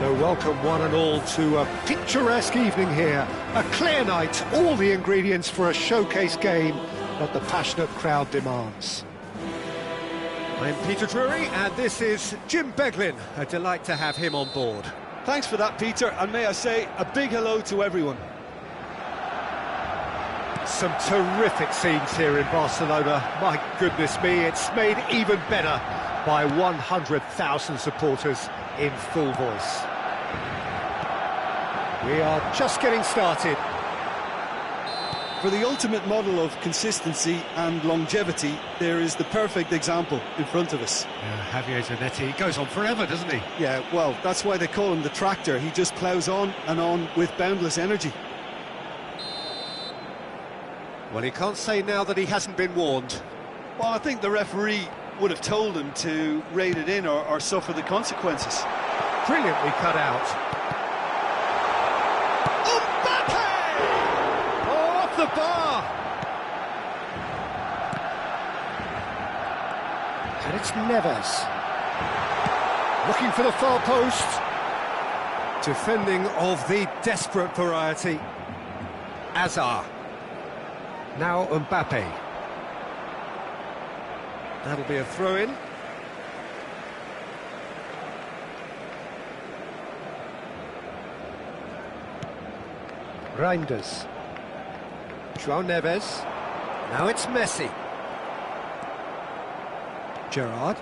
So welcome one and all to a picturesque evening here. A clear night, all the ingredients for a showcase game that the passionate crowd demands. I'm Peter Drury and this is Jim Beglin. A delight to have him on board. Thanks for that, Peter, and may I say a big hello to everyone. Some terrific scenes here in Barcelona. My goodness me, it's made even better by 100,000 supporters in full voice. We are just getting started. For the ultimate model of consistency and longevity, there is the perfect example in front of us. Javier Zanetti goes on forever, doesn't he? Yeah, well, that's why they call him the tractor. He just ploughs on and on with boundless energy. Well, he can't say now that he hasn't been warned. Well, I think the referee would have told him to rein it in or suffer the consequences. Brilliantly cut out. The bar, and it's Neves looking for the far post, defending of the desperate variety. Azar, now Mbappe, that'll be a throw-in. Reinders. João Neves, now it's Messi. Gerrard.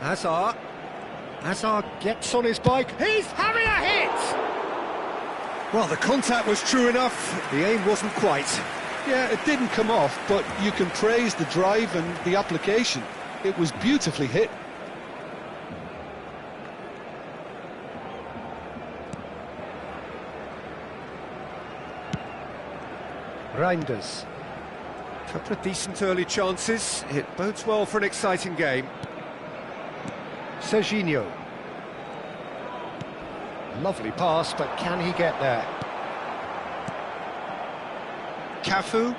Hazard. Hazard gets on his bike. He's having a hit! Well, the contact was true enough. The aim wasn't quite. Yeah, it didn't come off, but you can praise the drive and the application. It was beautifully hit. Reinders. Couple of decent early chances. It bodes well for an exciting game. Serginho. Lovely pass, but can he get there? Cafu.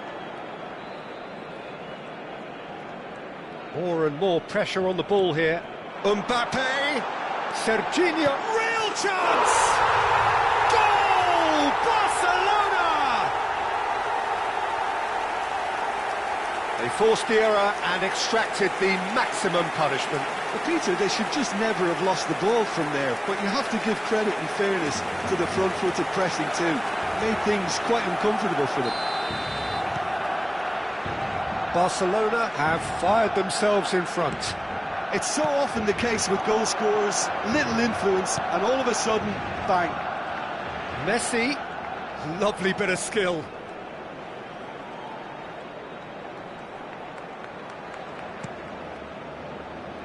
More and more pressure on the ball here. Mbappe. Serginho. Real chance! Goal! Barcelona! They forced the error and extracted the maximum punishment. But Peter, they should just never have lost the ball from there. But you have to give credit and fairness to the front-footed pressing too. Made things quite uncomfortable for them. Barcelona have fired themselves in front. It's so often the case with goal scorers, little influence, and all of a sudden, bang. Messi, lovely bit of skill.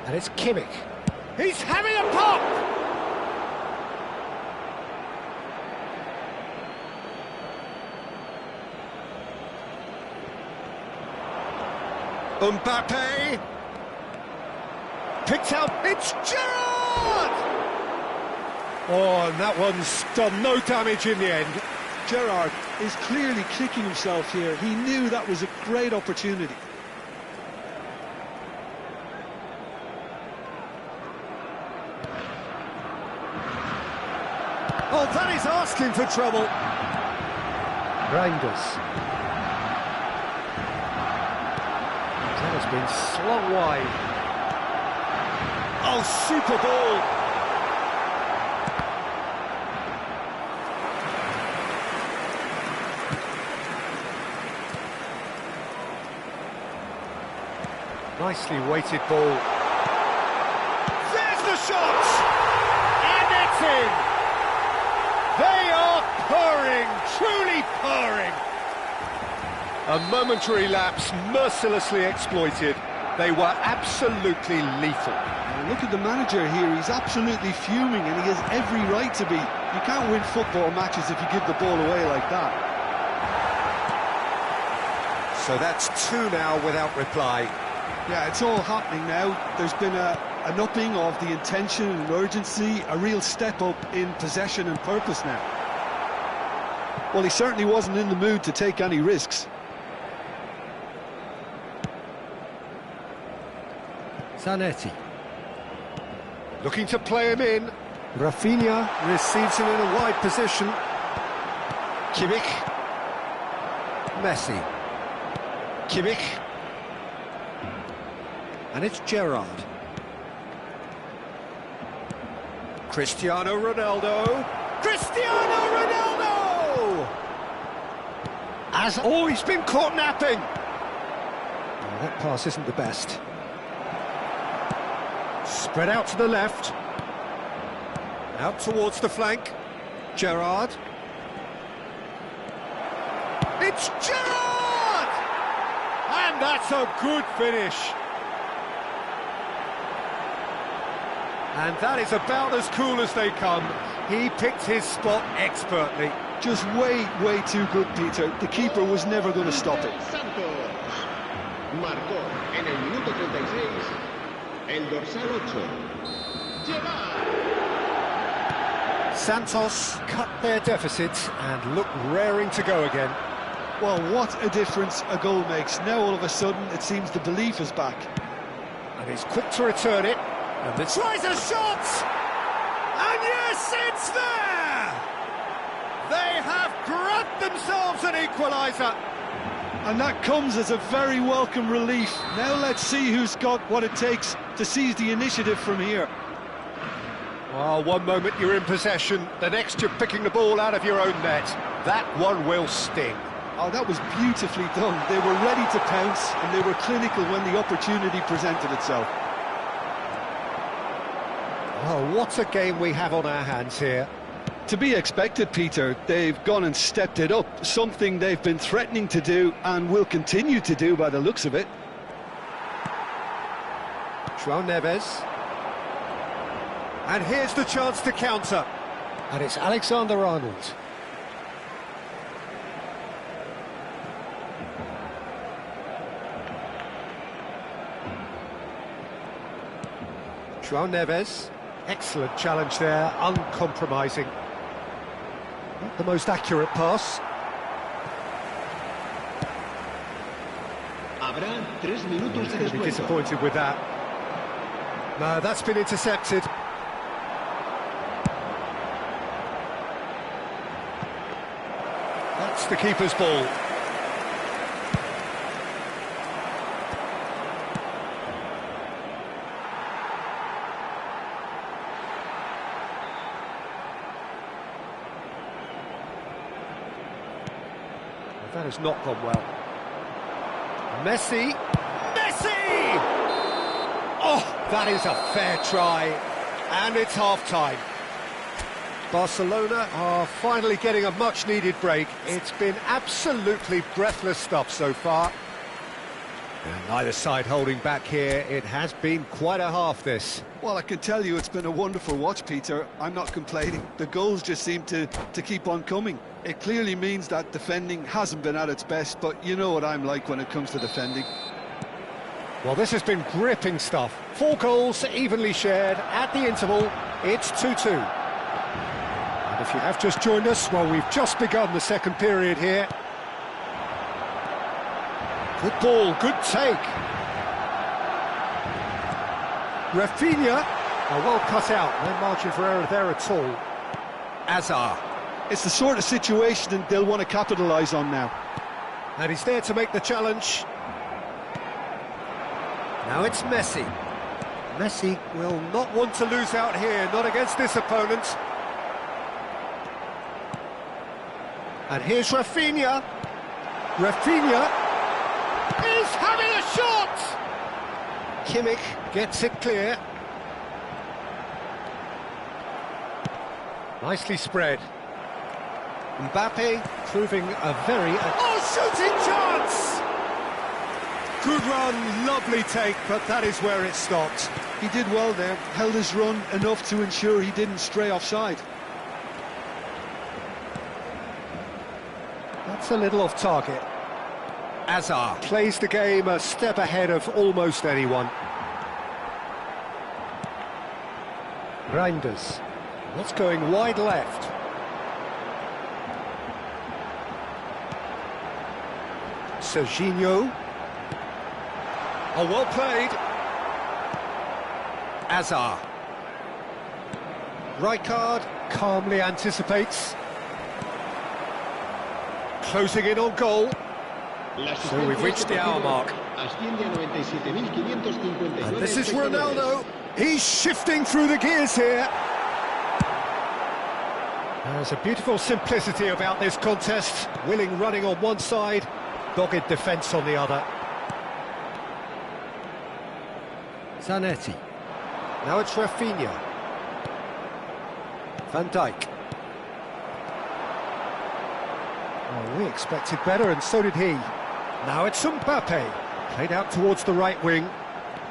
And it's Kimmich. He's having a pop! Mbappe picked out, it's Gerrard! Oh, and that one's done no damage in the end. Gerrard is clearly kicking himself here. He knew that was a great opportunity. Oh, that is asking for trouble. Reinders. That has been slung wide. Oh, super ball! Nicely weighted ball. There's the shot! And it's in! They are purring, truly purring! A momentary lapse, mercilessly exploited. They were absolutely lethal. And look at the manager here, he's absolutely fuming and he has every right to be. You can't win football matches if you give the ball away like that. So that's two now without reply. Yeah, it's all happening now. There's been an upping of the intention and urgency, a real step up in possession and purpose now. Well, he certainly wasn't in the mood to take any risks. Zanetti. Looking to play him in. Rafinha receives him in a wide position. Kimmich. Messi. Kimmich. And it's Gerrard. Cristiano Ronaldo. Cristiano Ronaldo! Has always been caught napping. Oh, that pass isn't the best. Spread out to the left. Out towards the flank. Gerrard. It's Gerrard! And that's a good finish. And that is about as cool as they come. He picked his spot expertly. Just way too good, Peter. The keeper was never going to stop it. Santos marcó en el minuto 36 el dorsal 8. Gerrard. Santos cut their deficit and look raring to go again. Well, what a difference a goal makes. Now all of a sudden it seems the belief is back. And he's quick to return it. And this tries a shot! And yes, it's there! They have grabbed themselves an equaliser. And that comes as a very welcome relief. Now let's see who's got what it takes to seize the initiative from here. Well, one moment you're in possession, the next you're picking the ball out of your own net. That one will sting. Oh, that was beautifully done. They were ready to pounce, and they were clinical when the opportunity presented itself. Oh, what a game we have on our hands here. To be expected, Peter. They've gone and stepped it up, something they've been threatening to do and will continue to do by the looks of it. João Neves. And here's the chance to counter. And it's Alexander-Arnold. João Neves. Excellent challenge there, uncompromising. Not the most accurate pass. Habrá 3 minutos de He's going to be descuento. disappointed with that. No, that's been intercepted. That's the keeper's ball. That has not gone well. Messi! Messi! Oh, that is a fair try. And it's half-time. Barcelona are finally getting a much-needed break. It's been absolutely breathless stuff so far. And neither side holding back here. It has been quite a half, this. Well, I can tell you it's been a wonderful watch, Peter. I'm not complaining. The goals just seem to keep on coming. It clearly means that defending hasn't been at its best, but you know what I'm like when it comes to defending. Well, this has been gripping stuff. 4 goals evenly shared at the interval. It's 2-2. And if you have just joined us, well, we've just begun the second period here. Good ball, good take. Rafinha, well cut out. No margin for error there at all. Azar. It's the sort of situation that they'll want to capitalise on now. And he's there to make the challenge. Now it's Messi. Messi will not want to lose out here, not against this opponent. And here's Rafinha. Rafinha is having a shot! Kimmich gets it clear. Nicely spread. Mbappe proving a very... shooting chance! Good run, lovely take, but that is where it stopped. He did well there, held his run enough to ensure he didn't stray offside. That's a little off target. Azar plays the game a step ahead of almost anyone. Reinders. What's going wide left? Serginho. Oh, well played. Azar. Rijkaard calmly anticipates. Closing in on goal. So we've reached the hour mark. And this is Ronaldo. He's shifting through the gears here. There's a beautiful simplicity about this contest. Willing running on one side, dogged defence on the other. Zanetti. Now it's Rafinha. Van Dijk. Oh, we expected better, and so did he. Now it's Mbappe. Played out towards the right wing.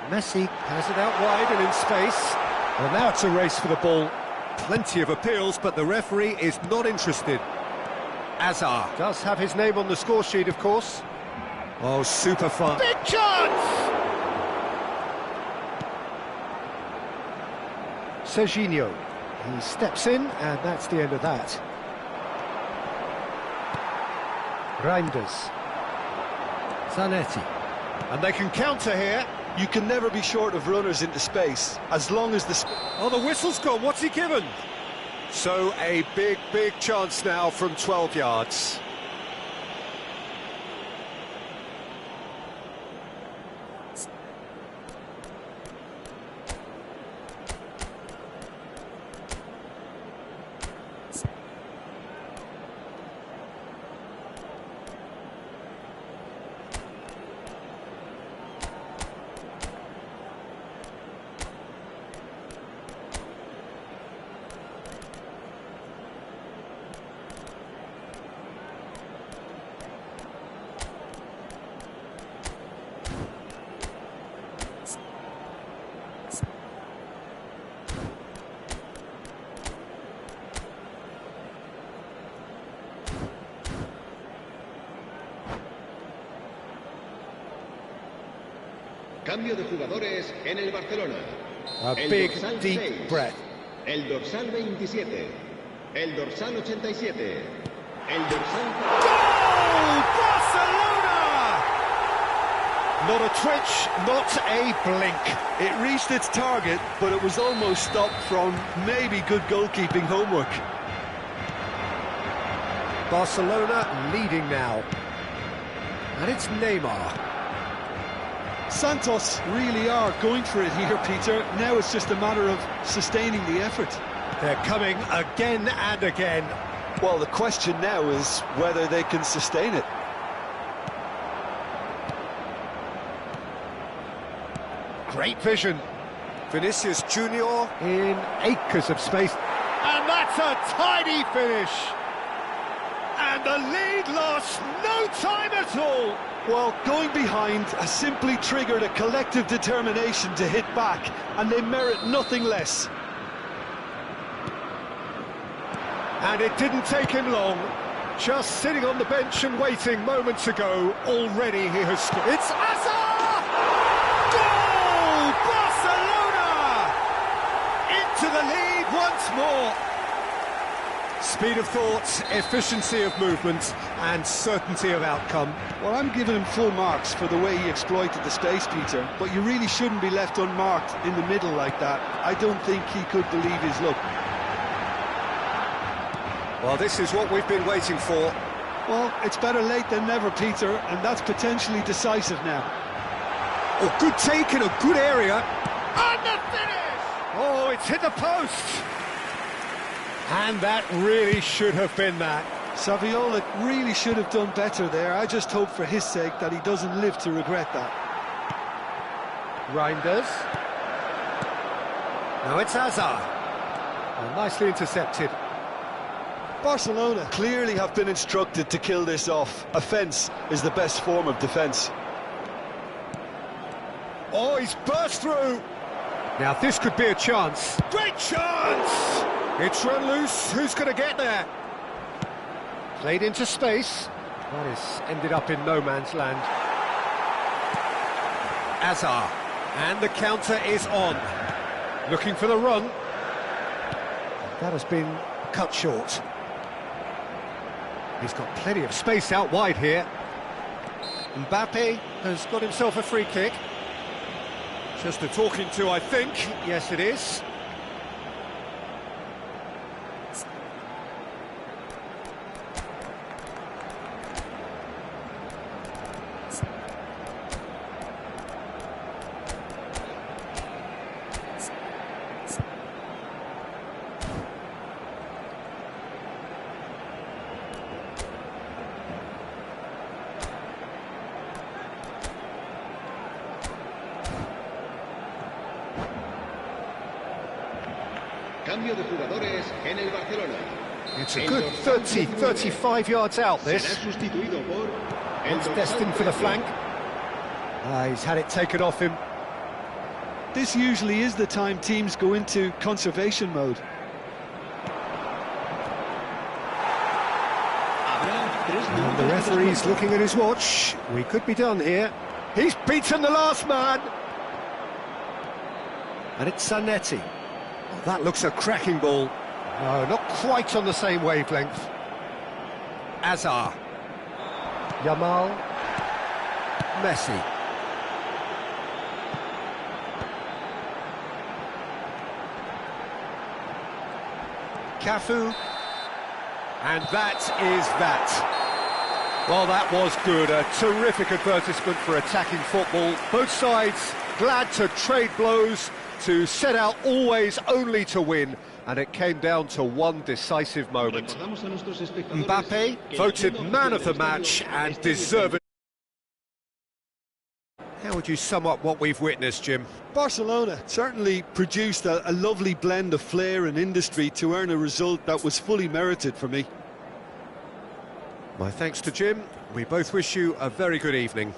Messi has it out wide and in space. Well, now it's a race for the ball. Plenty of appeals, but the referee is not interested. Azar does have his name on the score sheet, of course. Oh, super fun. Big chance! Serginho. He steps in, and that's the end of that. Reinders. Zanetti. And they can counter here. You can never be short of runners into space, as long as the... Oh, the whistle's gone. What's he given? So a big chance now from 12 yards. Cambio de jugadores en el Barcelona. A big, deep breath. El dorsal 27. El dorsal 87. El dorsal... Goal! Barcelona! Not a twitch, not a blink. It reached its target, but it was almost stopped from maybe good goalkeeping homework. Barcelona leading now. And it's Neymar. Santos really are going for it here, Peter. Now it's just a matter of sustaining the effort. They're coming again and again. Well, the question now is whether they can sustain it. Great vision. Vinicius Junior in acres of space. And that's a tidy finish. And the lead lost no time at all. Well, going behind has simply triggered a collective determination to hit back, and they merit nothing less. And it didn't take him long. Just sitting on the bench and waiting moments ago, already he has scored. It's Azar! Goal! Barcelona! Into the lead once more. Speed of thought, efficiency of movement, and certainty of outcome. Well, I'm giving him full marks for the way he exploited the space, Peter, but you really shouldn't be left unmarked in the middle like that. I don't think he could believe his luck. Well, this is what we've been waiting for. Well, it's better late than never, Peter, and that's potentially decisive now. Oh, good take in a good area. And the finish! Oh, it's hit the post. And that really should have been that. Saviola really should have done better there. I just hope for his sake that he doesn't live to regret that. Reinders. Now it's Azar. Oh, nicely intercepted. Barcelona clearly have been instructed to kill this off. Offence is the best form of defence. Oh, he's burst through. Now this could be a chance. Great chance! It's run loose. Who's going to get there? Played into space. That has ended up in no man's land. Azar. And the counter is on. Looking for the run. That has been cut short. He's got plenty of space out wide here. Mbappe has got himself a free kick. Just a talking to, I think. Yes, it is. Cambio de jugadores en el Barcelona. It's a good 30, 35 yards out, this. Será sustituido por It's destined for the flank. He's had it taken off him. This usually is the time teams go into conservation mode. And the referee's looking at his watch. We could be done here. He's beaten the last man. And it's Zanetti. Oh, that looks a cracking ball. No, not quite on the same wavelength. Azar. Yamal. Messi. Cafu. And that is that. Well, that was good. A terrific advertisement for attacking football. Both sides glad to trade blows, to set out always only to win. And it came down to one decisive moment. Mbappe voted man of the match and deserved. How would you sum up what we've witnessed, Jim? Barcelona certainly produced a lovely blend of flair and industry to earn a result that was fully merited for me. My thanks to Jim. We both wish you a very good evening.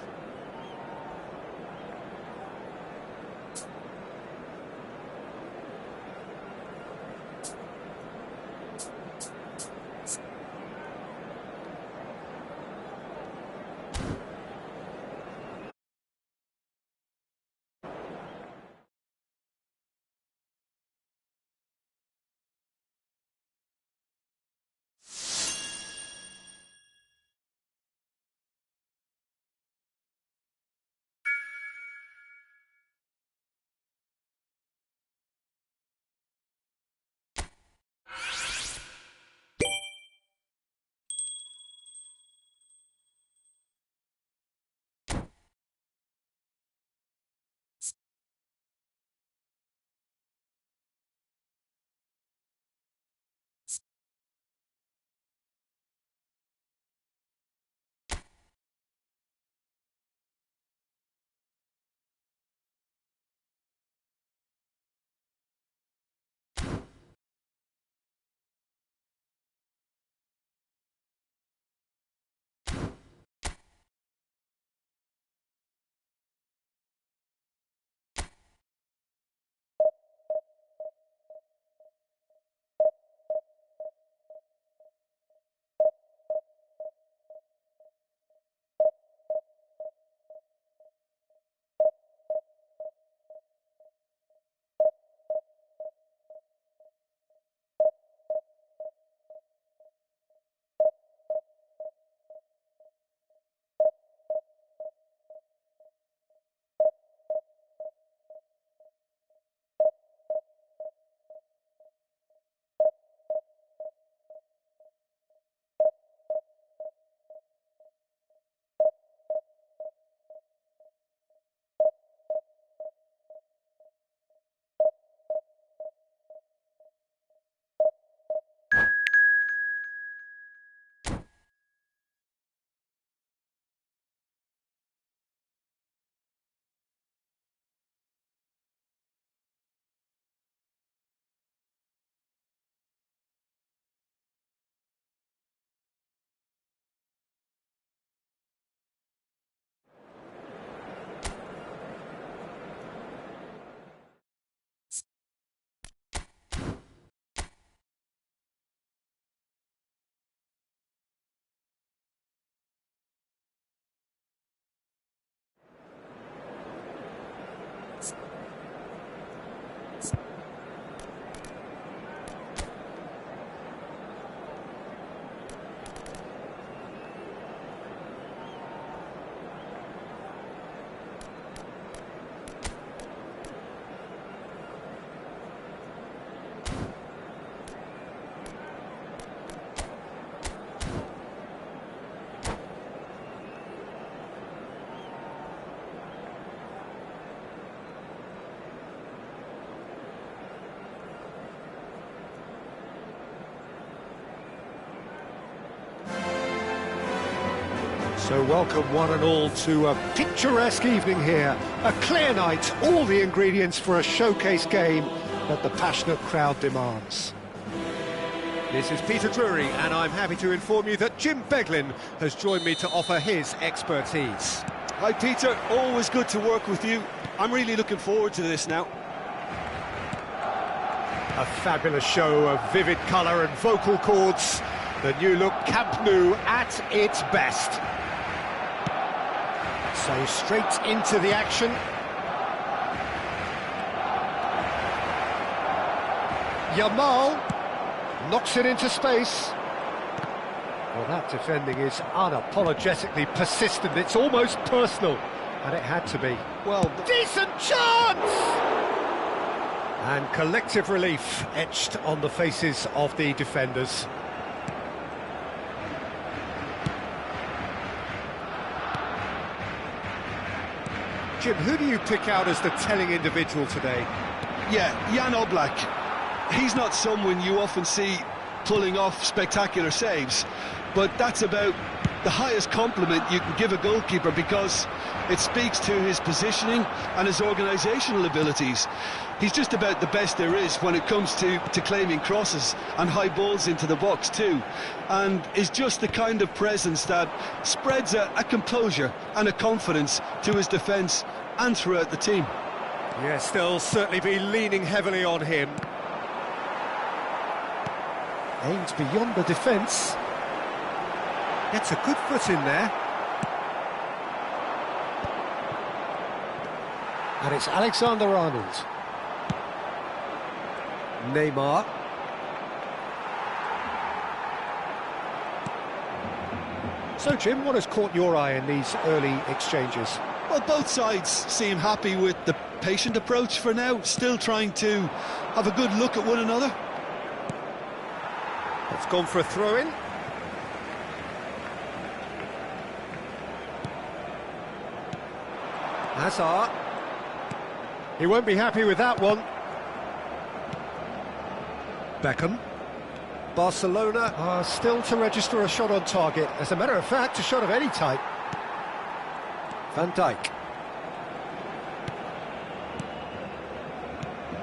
So welcome one and all to a picturesque evening here. A clear night, all the ingredients for a showcase game that the passionate crowd demands. This is Peter Drury, and I'm happy to inform you that Jim Beglin has joined me to offer his expertise. Hi Peter, always good to work with you. I'm really looking forward to this now. A fabulous show of vivid colour and vocal cords. The new look Camp Nou at its best. So straight into the action. Yamal knocks it into space. Well, that defending is unapologetically persistent. It's almost personal, and it had to be. Well, decent chance! And collective relief etched on the faces of the defenders. Jim, who do you pick out as the telling individual today? yeah, Jan Oblak. He's not someone you often see pulling off spectacular saves, but that's about the highest compliment you can give a goalkeeper, because it speaks to his positioning and his organisational abilities. He's just about the best there is when it comes to claiming crosses and high balls into the box too, and is just the kind of presence that spreads a composure and a confidence to his defence and throughout the team. Yes, they'll certainly be leaning heavily on him. Aims beyond the defence. Gets a good foot in there. And it's Alexander-Arnold. Neymar. So, Jim, what has caught your eye in these early exchanges? Well, both sides seem happy with the patient approach for now, still trying to have a good look at one another. It's gone for a throw-in. Hazard. He won't be happy with that one. Beckham. Barcelona are still to register a shot on target. As a matter of fact, a shot of any type. Van Dijk.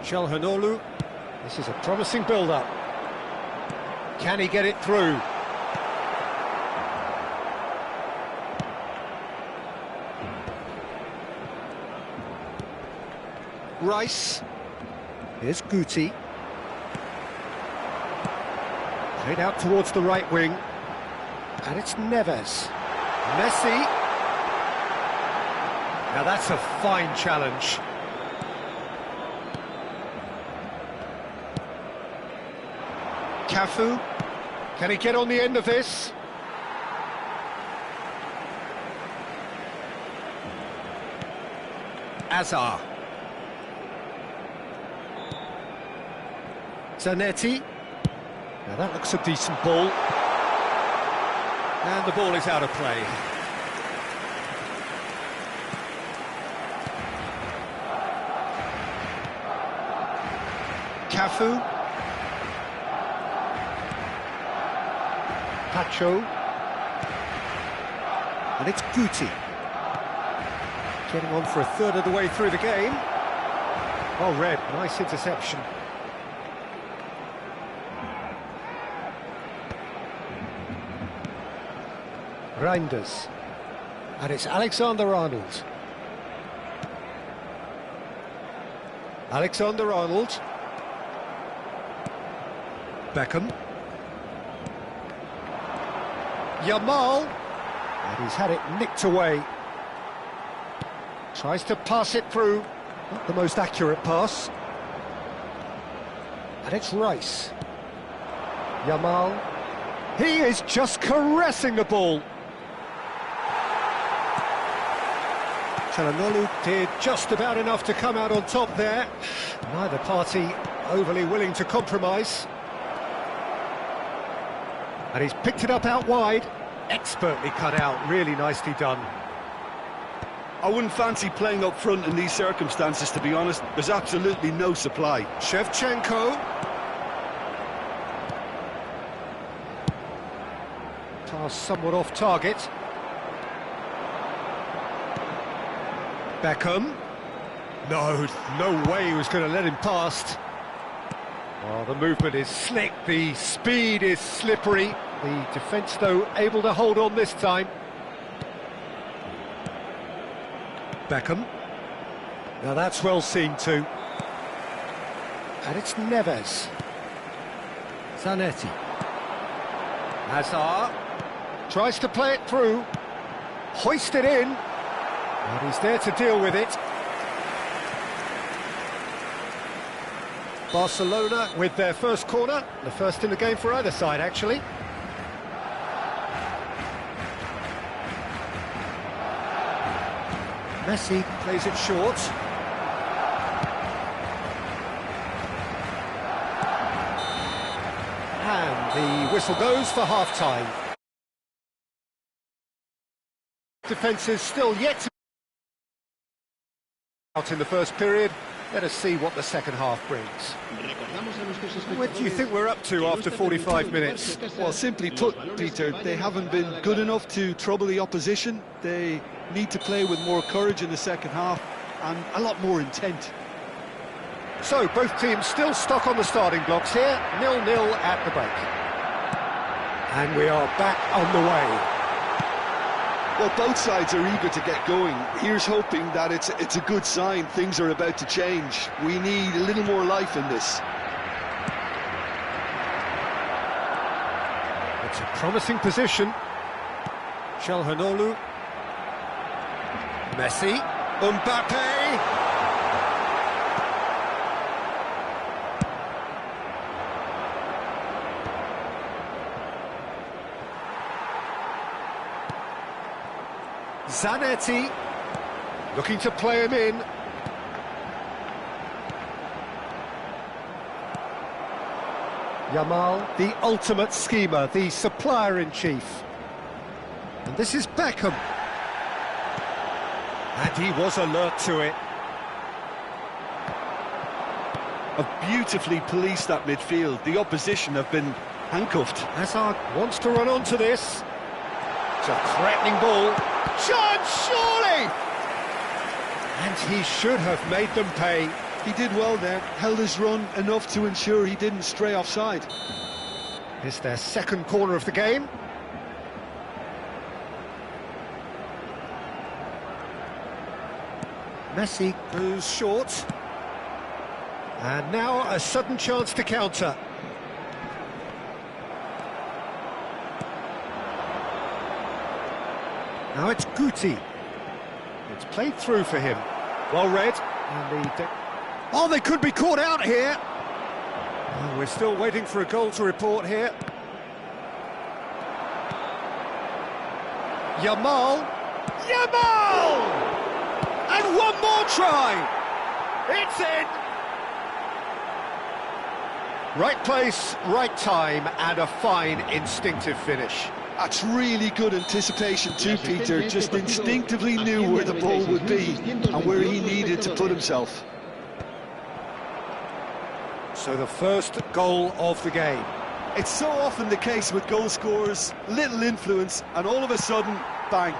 Çalhanoğlu. This is a promising build-up. Can he get it through? Rice. Here's Guti. Played out towards the right wing. And it's Neves. Messi. Now that's a fine challenge. Cafu. Can he get on the end of this? Hazard. Zanetti. Now that looks a decent ball. And the ball is out of play. Cafu. Pacho. And it's Guti. Getting on for a third of the way through the game. Well read, nice interception. Reinders. And it's Alexander-Arnold. Alexander-Arnold. Beckham. Yamal. And he's had it nicked away. Tries to pass it through. Not the most accurate pass. And it's Rice. Yamal. He is just caressing the ball. Çalhanoğlu did just about enough to come out on top there. Neither party overly willing to compromise. And he's picked it up out wide. Expertly cut out, really nicely done. I wouldn't fancy playing up front in these circumstances, to be honest. There's absolutely no supply. Shevchenko. Pass somewhat off target. Beckham. No way he was going to let him past. Well, the movement is slick, the speed is slippery. The defence, though, able to hold on this time. Beckham. Now that's well seen too. And it's Neves. Zanetti. Hazard. Tries to play it through. Hoisted in. And he's there to deal with it. Barcelona with their first corner. The first in the game for either side, actually. Messi plays it short. And the whistle goes for half-time. Defence is still yet to out in the first period. Let us see what the second half brings. What do you think we're up to after 45 minutes? Well, simply put, Peter, they haven't been good enough to trouble the opposition. They need to play with more courage in the second half and a lot more intent. So, both teams still stuck on the starting blocks here, 0-0 at the break. And we are back on the way. Well, both sides are eager to get going. Here's hoping that it's a good sign. Things are about to change. We need a little more life in this. It's a promising position. Çalhanoğlu. Messi. Mbappe. Zanetti, looking to play him in. Yamal, the ultimate schemer, the supplier-in-chief. And this is Beckham. And he was alert to it. Have beautifully policed that midfield. The opposition have been handcuffed. Hazard wants to run onto this. It's a threatening ball. Chance, surely! And he should have made them pay. He did well there, held his run enough to ensure he didn't stray offside. It's their second corner of the game. Messi goes short. And now a sudden chance to counter. Now it's Guti. It's played through for him. Well read. And oh, they could be caught out here. Oh, we're still waiting for a goal to report here. Yamal. Yamal! And one more try. It's in. Right place, right time, and a fine instinctive finish. That's really good anticipation too, Peter. Just instinctively knew where the ball would be and where he needed to put himself. So the first goal of the game. It's so often the case with goal scorers, little influence, and all of a sudden, bang.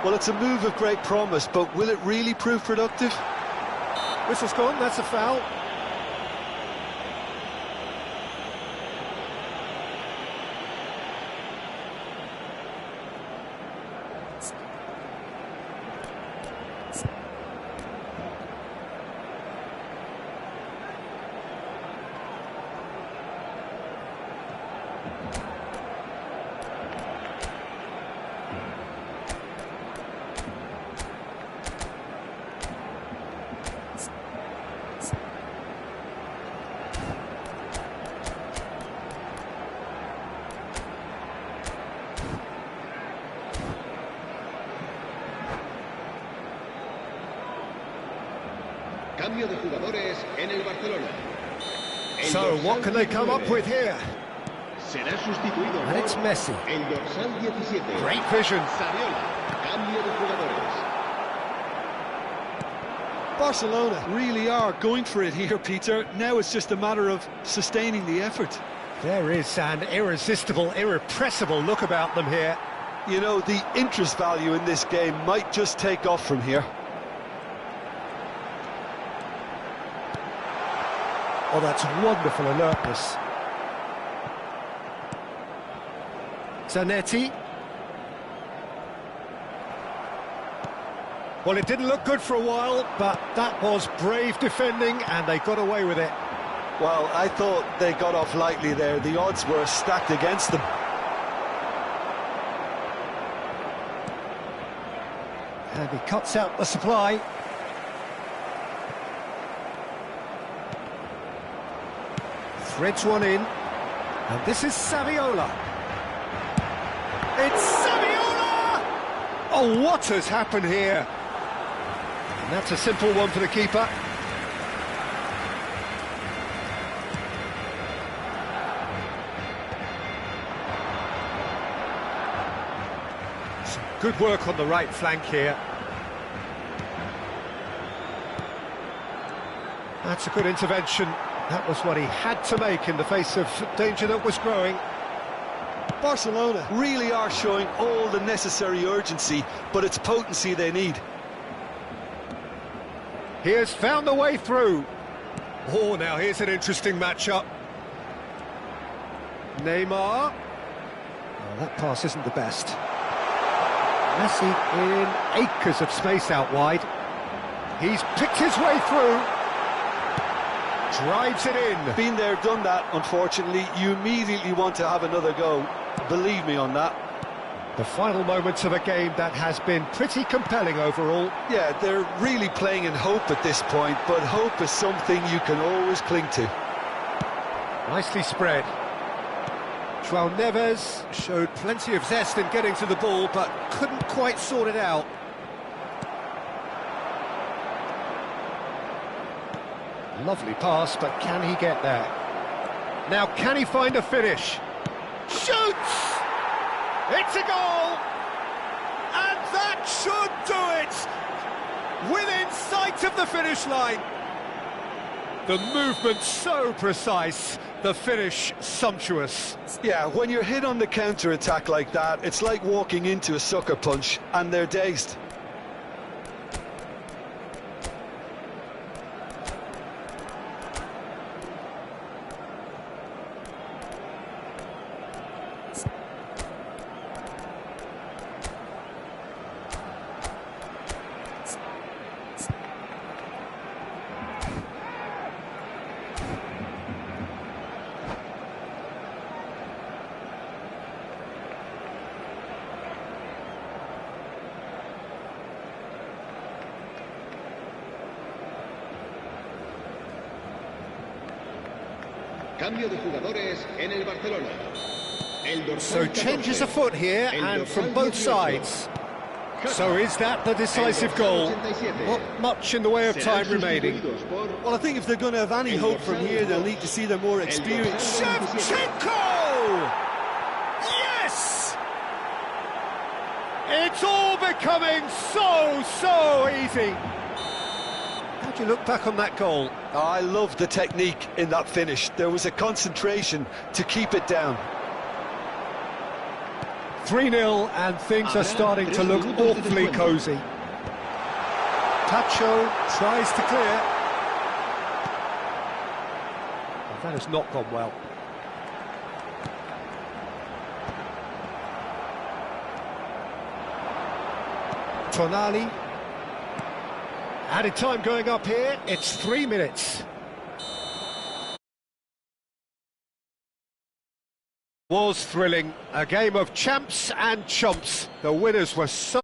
Well, it's a move of great promise, but will it really prove productive? Whistle's gone, that's a foul. Cambio de jugadores en el Barcelona. So, what can they come up with here? Será sustituido And it's Messi. el dorsal 17. Great vision. Saviola. Cambio de jugadores. Barcelona really are going for it here, Peter. Now it's just a matter of sustaining the effort. There is an irresistible, irrepressible look about them here. You know, the interest value in this game might just take off from here. Oh, that's wonderful alertness. Zanetti. Well, it didn't look good for a while, but that was brave defending, and they got away with it. Well, I thought they got off lightly there. The odds were stacked against them. And he cuts out the supply. Threads one in. And this is Saviola. It's Saviola! Oh, what has happened here? And that's a simple one for the keeper. Some good work on the right flank here. That's a good intervention. That was what he had to make in the face of danger that was growing. Barcelona really are showing all the necessary urgency, but it's potency they need. He has found the way through. Oh, now here's an interesting matchup. Neymar. Oh, that pass isn't the best. Messi in acres of space out wide. He's picked his way through. Drives it in. Been there, done that, unfortunately. You immediately want to have another go. Believe me on that. The final moments of a game that has been pretty compelling overall. Yeah, they're really playing in hope at this point, but hope is something you can always cling to. Nicely spread. João Neves showed plenty of zest in getting to the ball, but couldn't quite sort it out. Lovely pass, but can he get there? Now, can he find a finish? Shoots! It's a goal! And that should do it! Within sight of the finish line. The movement so precise, the finish sumptuous. Yeah, when you're hit on the counter-attack like that, it's like walking into a sucker punch, and they're dazed. Cambio de jugadores en el Barcelona. So changes afoot here, and from both sides. So is that the decisive goal? Not much in the way of time remaining. Well, I think if they're going to have any hope from here, they'll need to see their more experienced... Shevchenko! Yes! It's all becoming so easy. How do you look back on that goal? Oh, I love the technique in that finish. There was a concentration to keep it down. 3-0, and things are starting to look awfully cosy. Tacho tries to clear. Well, that has not gone well. Tonali. Added time going up here, it's 3 minutes. Was thrilling, a game of champs and chumps. The winners were so